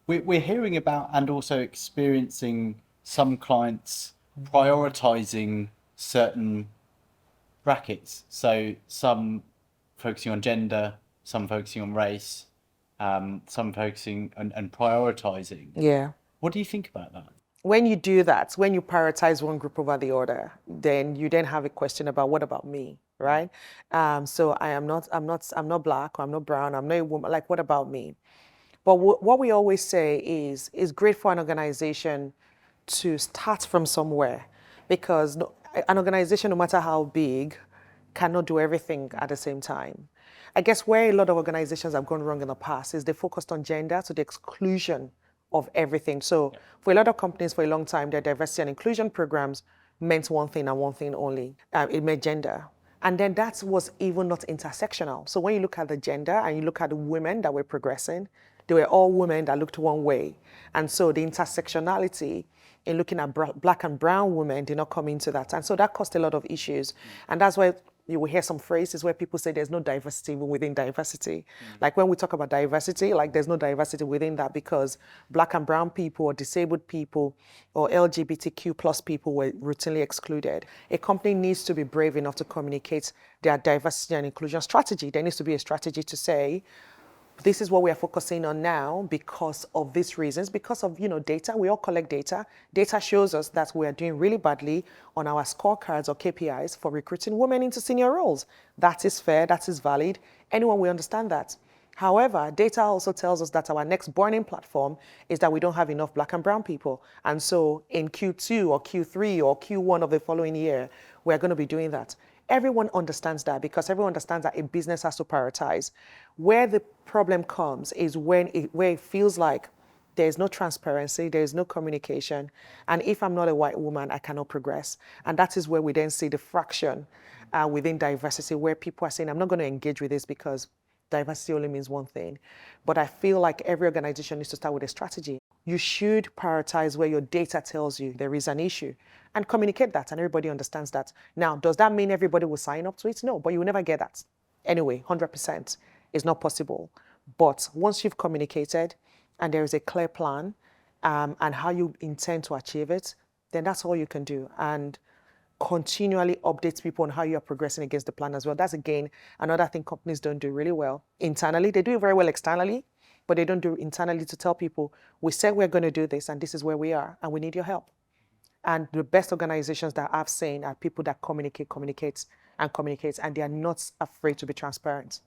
we're hearing about and also experiencing some clients prioritizing certain brackets. So some focusing on gender, some focusing on race, some focusing and prioritizing. Yeah. What do you think about that? When you do that, when you prioritize one group over the other, then you then have a question about what about me, right? So I'm not black, or I'm not brown, I'm not a woman. Like, what about me? But what we always say is it's great for an organization to start from somewhere, because an organization, no matter how big, cannot do everything at the same time. I guess where a lot of organizations have gone wrong in the past is they focused on gender to the exclusion of everything. So for a lot of companies for a long time, their diversity and inclusion programs meant one thing and one thing only. It meant gender. And then that was even not intersectional. So when you look at the gender and you look at the women that were progressing, they were all women that looked one way. And so the intersectionality in looking at black and brown women did not come into that. And so that caused a lot of issues. And that's why you will hear some phrases where people say there's no diversity even within diversity. Like when we talk about diversity, like there's no diversity within that, because black and brown people or disabled people or LGBTQ plus people were routinely excluded. A company needs to be brave enough to communicate their diversity and inclusion strategy. There needs to be a strategy to say, this is what we are focusing on now because of these reasons, because of, data. We all collect data. Data shows us that we are doing really badly on our scorecards or KPIs for recruiting women into senior roles. That is fair, that is valid. Anyone will understand that. However, data also tells us that our next burning platform is that we don't have enough black and brown people. And so in Q2 or Q3 or Q1 of the following year, we're going to be doing that. Everyone understands that, because everyone understands that a business has to prioritize. Where the problem comes is where it feels like there's no transparency, there's no communication. And if I'm not a white woman, I cannot progress. And that is where we then see the fraction within diversity, where people are saying, I'm not going to engage with this because diversity only means one thing. But I feel like every organization needs to start with a strategy. You should prioritize where your data tells you there is an issue and communicate that, and everybody understands that. Now, does that mean everybody will sign up to it? No, but you will never get that. Anyway, 100% is not possible. But once you've communicated and there is a clear plan and how you intend to achieve it, then that's all you can do. And continually update people on how you are progressing against the plan as well. That's, again, another thing companies don't do really well internally. They do it very well externally, but they don't do it internally to tell people, we said we're going to do this and this is where we are and we need your help. And the best organizations that I've seen are people that communicate, and they are not afraid to be transparent.